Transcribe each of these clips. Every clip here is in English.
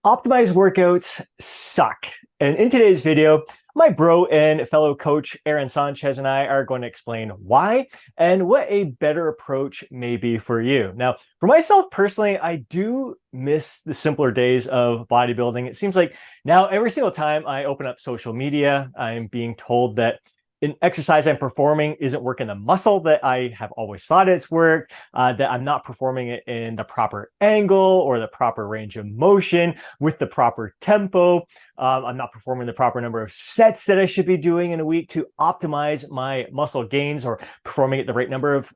Optimized workouts suck. And in today's video, my bro and fellow coach Aaron Sanchez and I are going to explain why and what a better approach may be for you. Now, for myself personally, I do miss the simpler days of bodybuilding. It seems like now every single time I open up social media, I'm being told that an exercise I'm performing isn't working the muscle that I have always thought it's worked, that I'm not performing it in the proper angle or the proper range of motion with the proper tempo. I'm not performing the proper number of sets that I should be doing in a week to optimize my muscle gains, or performing it the right number of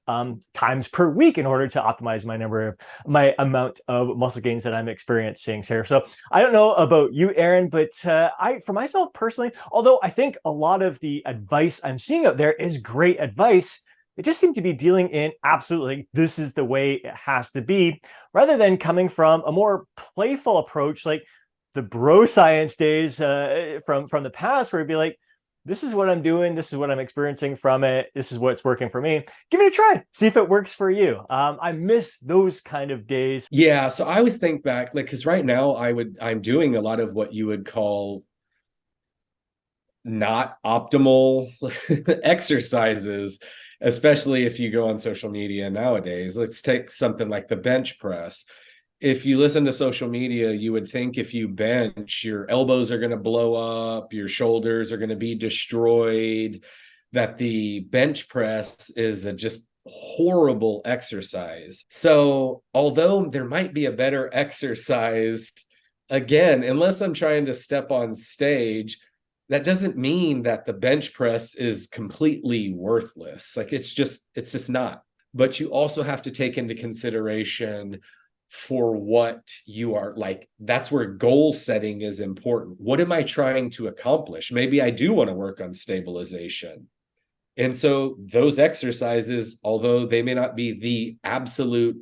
times per week in order to optimize my amount of muscle gains that I'm experiencing here. So I don't know about you, Aaron, but for myself personally, although I think a lot of the advice I'm seeing out there is great advice, it just seemed to be dealing in absolutely this is the way it has to be, rather than coming from a more playful approach like the bro science days from the past, where it'd be like, this is what I'm doing, this is what I'm experiencing from it, this is what's working for me. Give it a try, see if it works for you. I miss those kind of days. Yeah, so I always think back, like, because right now I'm doing a lot of what you would call not optimal exercises, especially if you go on social media nowadays. Let's take something like the bench press. If you listen to social media, you would think if you bench, your elbows are going to blow up, your shoulders are going to be destroyed, that the bench press is a just horrible exercise. So, although there might be a better exercise, again, unless I'm trying to step on stage, that doesn't mean that the bench press is completely worthless. Like it's just not. But you also have to take into consideration for what you are like. That's where goal setting is important. What am I trying to accomplish? Maybe I do want to work on stabilization. And so those exercises, although they may not be the absolute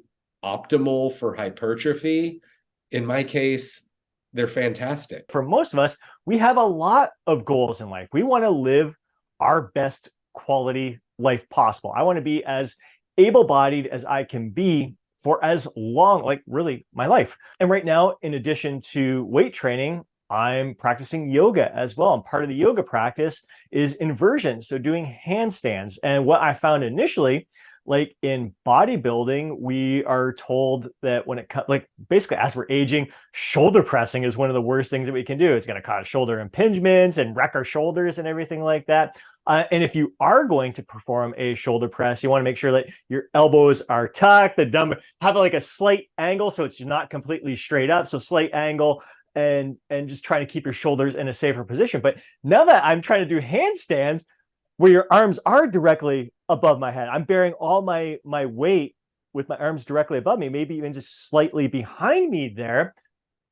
optimal for hypertrophy, in my case, they're fantastic. For most of us, we have a lot of goals in life. We want to live our best quality life possible. I want to be as able-bodied as I can be for as long, like really my life. And right now, in addition to weight training, I'm practicing yoga as well. And part of the yoga practice is inversion, so doing handstands. And what I found initially, like in bodybuilding, we are told that when it comes, like basically as we're aging, shoulder pressing is one of the worst things that we can do. It's going to cause shoulder impingements and wreck our shoulders and everything like that. And if you are going to perform a shoulder press, you want to make sure that your elbows are tucked, the dumbbell have like a slight angle, so it's not completely straight up. So slight angle, and just trying to keep your shoulders in a safer position. But now that I'm trying to do handstands where your arms are directly above my head, I'm bearing all my weight with my arms directly above me, maybe even just slightly behind me there.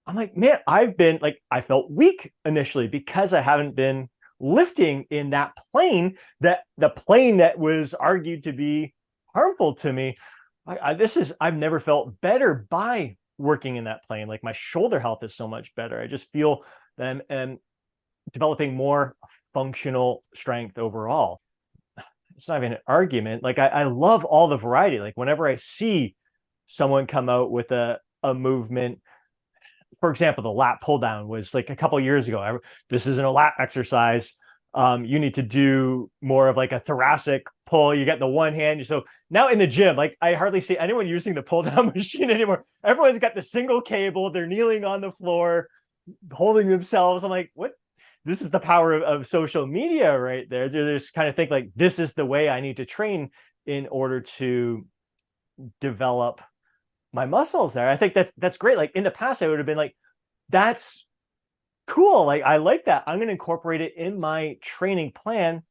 I'm like, man, I felt weak initially because I haven't been lifting in that plane, that the plane that was argued to be harmful to me. I've never felt better by working in that plane. Like my shoulder health is so much better. I just feel that I'm developing more functional strength overall. It's not even an argument. Like I love all the variety. Like whenever I see someone come out with a movement, for example, the lat pull down was like a couple of years ago. This isn't a lat exercise. You need to do more of like a thoracic pull. You get the one hand. So now in the gym, like I hardly see anyone using the pull down machine anymore. Everyone's got the single cable. They're kneeling on the floor, holding themselves. I'm like, what? This is the power of social media right there. They just kind of think like, this is the way I need to train in order to develop my muscles there. I think that's great. Like in the past, I would have been like, that's cool. Like I like that. I'm going to incorporate it in my training plan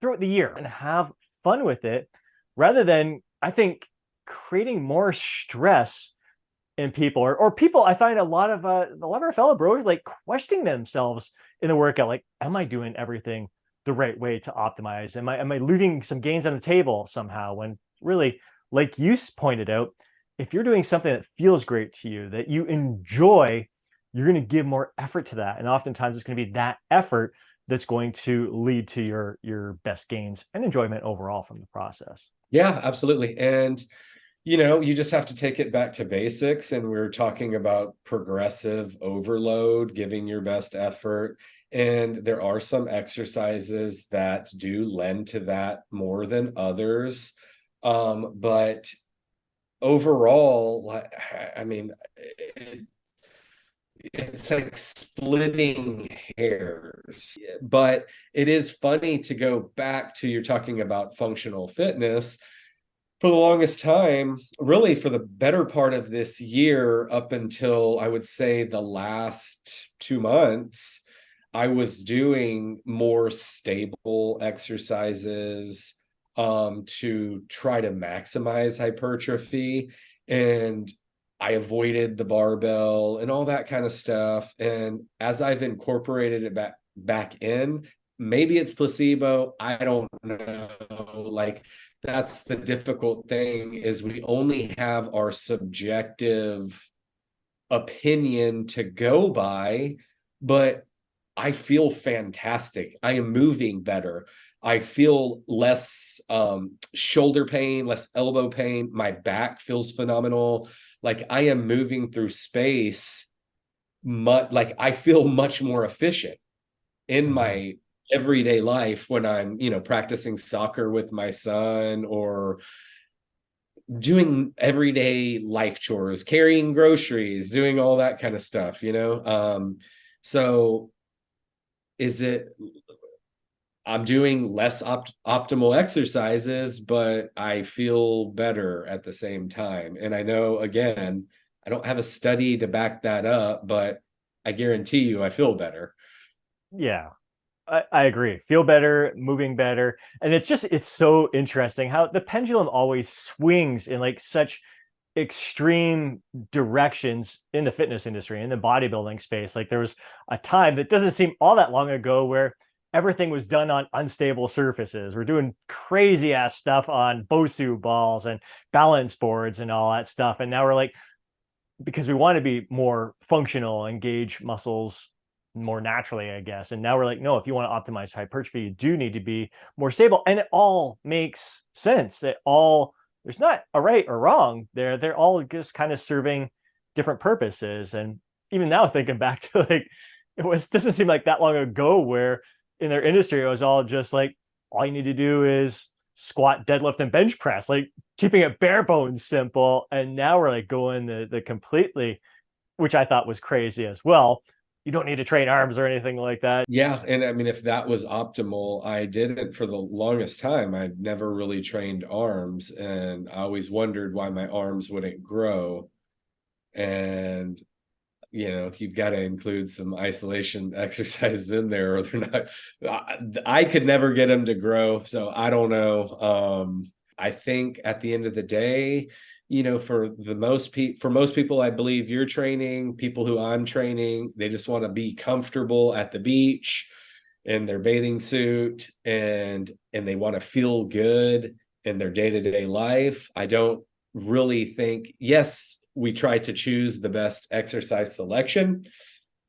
throughout the year and have fun with it, rather than, I think, creating more stress in people, or people. I find a lot of our fellow bros like questioning themselves in the workout. Like, am I doing everything the right way to optimize? Am I leaving some gains on the table somehow? When really, like you pointed out, if you're doing something that feels great to you, that you enjoy, you're going to give more effort to that. And oftentimes it's going to be that effort that's going to lead to your best gains and enjoyment overall from the process. Yeah, absolutely. And You just have to take it back to basics. And we're talking about progressive overload, giving your best effort. And there are some exercises that do lend to that more than others. But overall, I mean, it's like splitting hairs. But it is funny to go back to, you're talking about functional fitness. For the longest time, really for the better part of this year, up until I would say the last 2 months, I was doing more stable exercises to try to maximize hypertrophy. And I avoided the barbell and all that kind of stuff. And as I've incorporated it back in, maybe it's placebo. I don't know. Like, that's the difficult thing, is we only have our subjective opinion to go by. But I feel fantastic. I am moving better. I feel less shoulder pain, less elbow pain. My back feels phenomenal. Like, I am moving through space. Like, I feel much more efficient in Mhm. my everyday life when I'm, practicing soccer with my son, or doing everyday life chores, carrying groceries, doing all that kind of stuff. So is it I'm doing less optimal exercises, but I feel better at the same time. And I know, again, I don't have a study to back that up, but I guarantee you I feel better. Yeah, I agree. Feel better, moving better. And it's so interesting how the pendulum always swings in like such extreme directions in the fitness industry, in the bodybuilding space. Like there was a time that doesn't seem all that long ago where everything was done on unstable surfaces. We're doing crazy ass stuff on Bosu balls and balance boards and all that stuff. And now we're like, because we want to be more functional, engage muscles more naturally, I guess. And now we're like, no, if you want to optimize hypertrophy, you do need to be more stable. And it all makes sense. There's not a right or wrong there. They're all just kind of serving different purposes. And even now, thinking back to like, doesn't seem like that long ago where in their industry, it was all just like, all you need to do is squat, deadlift, and bench press. Like keeping it bare bones simple. And now we're like going the completely, which I thought was crazy as well. You don't need to train arms or anything like that. Yeah, and I mean, if that was optimal, I didn't for the longest time. I'd never really trained arms, and I always wondered why my arms wouldn't grow. And you've got to include some isolation exercises in there, or they're not. I could never get them to grow, so I don't know. I think at the end of the day, for most people, I believe you're training, people who I'm training, they just want to be comfortable at the beach in their bathing suit, and they want to feel good in their day-to-day life. I don't really think, yes, we try to choose the best exercise selection,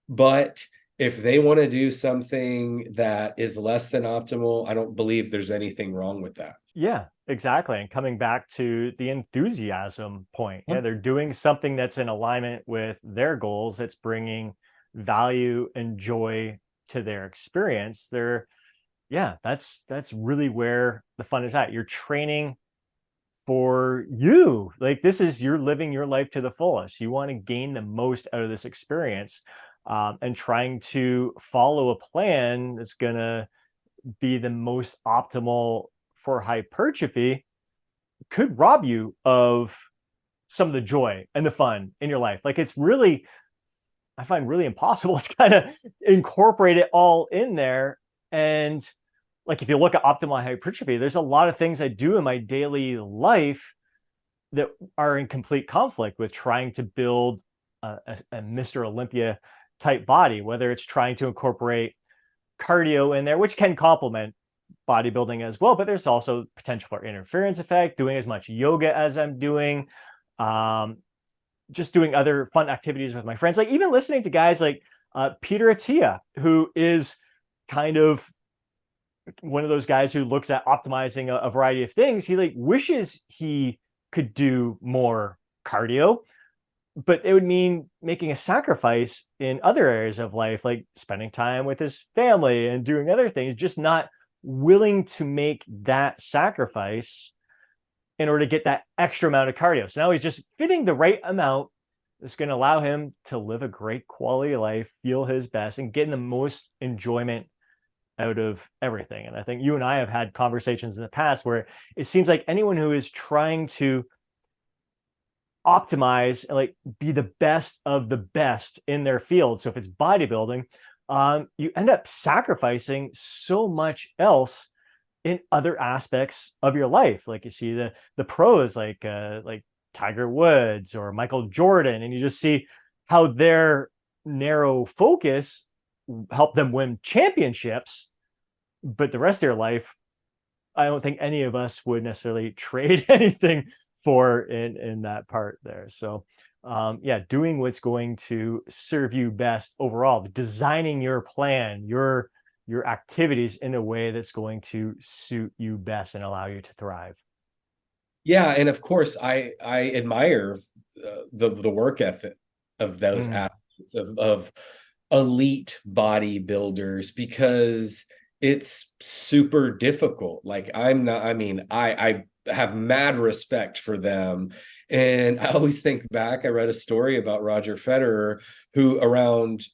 but if they want to do something that is less than optimal, I don't believe there's anything wrong with that. Yeah, exactly. And coming back to the enthusiasm point, Huh? yeah, they're doing something that's in alignment with their goals, that's bringing value and joy to their experience. Yeah, that's really where the fun is at. You're training for you. Like you're living your life to the fullest. You want to gain the most out of this experience, and trying to follow a plan that's gonna be the most optimal for hypertrophy could rob you of some of the joy and the fun in your life. Like I find really impossible to kind of incorporate it all in there. And like if you look at optimal hypertrophy, there's a lot of things I do in my daily life that are in complete conflict with trying to build a Mr. Olympia type body, whether it's trying to incorporate cardio in there, which can complement bodybuilding as well, but there's also potential for interference effect, doing as much yoga as I'm doing, um, just doing other fun activities with my friends, like even listening to guys like Peter Attia, who is kind of one of those guys who looks at optimizing a variety of things. He like wishes he could do more cardio, but it would mean making a sacrifice in other areas of life, like spending time with his family and doing other things, just not willing to make that sacrifice in order to get that extra amount of cardio. So now he's just fitting the right amount that's going to allow him to live a great quality of life, feel his best, and getting the most enjoyment out of everything. And I think you and I have had conversations in the past where it seems like anyone who is trying to optimize and like be the best of the best in their field. So if it's bodybuilding, you end up sacrificing so much else in other aspects of your life. Like you see the pros like Tiger Woods or Michael Jordan, and you just see how their narrow focus helped them win championships, but the rest of their life, I don't think any of us would necessarily trade anything for in that part there. So yeah, doing what's going to serve you best overall, designing your plan, your activities in a way that's going to suit you best and allow you to thrive. Yeah, and of course, I admire the work ethic of those Mm, athletes of elite bodybuilders, because it's super difficult. Like I'm not, I mean, I have mad respect for them. And I always think back, I read a story about Roger Federer, who around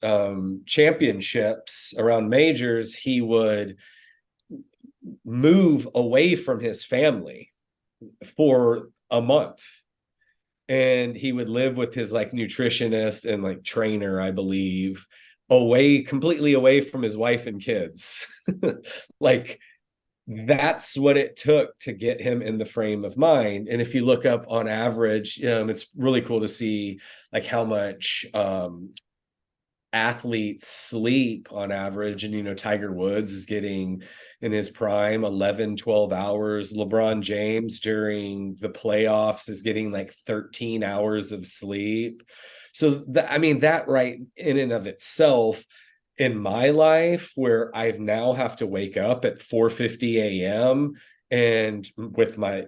championships, around majors, he would move away from his family for a month, and he would live with his like nutritionist and like trainer, I believe, away, completely away from his wife and kids. Like that's what it took to get him in the frame of mind. And if you look up on average, it's really cool to see like how much athletes sleep on average. And Tiger Woods is getting in his prime 11-12 hours. LeBron James during the playoffs is getting like 13 hours of sleep. So I mean, that right in and of itself, in my life, where I've now have to wake up at 4:50 a.m. and with my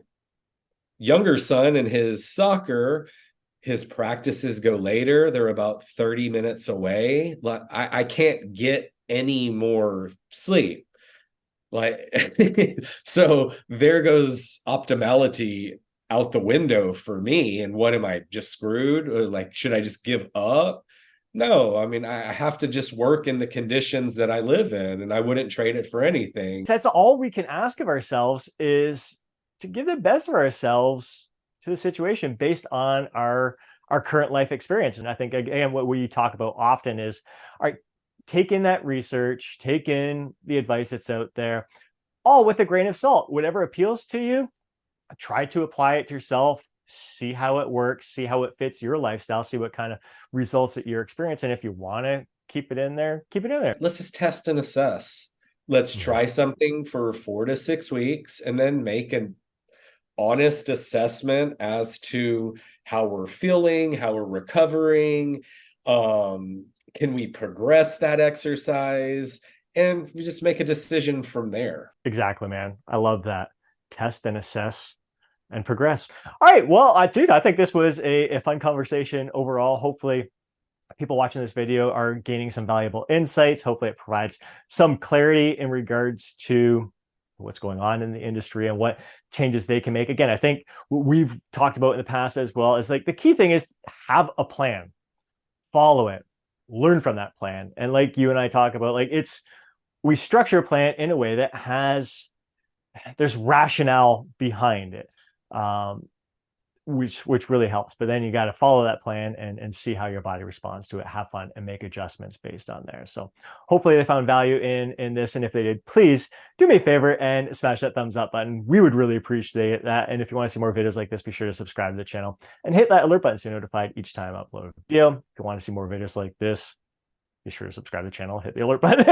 younger son and his soccer, his practices go later. They're about 30 minutes away. Like I can't get any more sleep. Like so there goes optimality out the window for me. And what am I, just screwed? Or like, should I just give up? No, I mean, I have to just work in the conditions that I live in, and I wouldn't trade it for anything. that's all we can ask of ourselves, is to give the best of ourselves to the situation based on our current life experience. And I think again, what we talk about often is, all right, take in that research, take in the advice that's out there, all with a grain of salt. Whatever appeals to you, try to apply it to yourself, see how it works, see how it fits your lifestyle, see what kind of results that you're experiencing. If you want to keep it in there, keep it in there. Let's just test and assess. Let's Mhm. try something for 4 to 6 weeks and then make an honest assessment as to how we're feeling, how we're recovering. Can we progress that exercise? And we just make a decision from there. Exactly, man. I love that. Test and assess and progress. All right. Well, dude, I think this was a fun conversation overall. Hopefully, people watching this video are gaining some valuable insights. Hopefully, it provides some clarity in regards to what's going on in the industry and what changes they can make. Again, I think what we've talked about in the past as well is like the key thing is have a plan, follow it, learn from that plan. And like you and I talk about, like we structure a plan in a way that there's rationale behind it, which really helps. But then you got to follow that plan and see how your body responds to it, have fun, and make adjustments based on there. So hopefully they found value in this, and if they did, please do me a favor and smash that thumbs up button. We would really appreciate that. And if you want to see more videos like this, be sure to subscribe to the channel and hit that alert button so you're notified each time I upload a video. If you want to see more videos like this, be sure to subscribe to the channel, hit the alert button.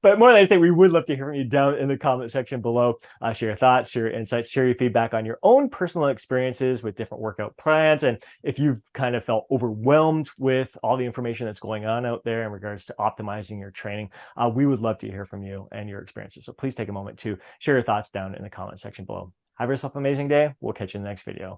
But more than anything, we would love to hear from you down in the comment section below. Share your thoughts, share your insights, share your feedback on your own personal experiences with different workout plans. And if you've kind of felt overwhelmed with all the information that's going on out there in regards to optimizing your training, we would love to hear from you and your experiences. So please take a moment to share your thoughts down in the comment section below. Have yourself an amazing day. We'll catch you in the next video.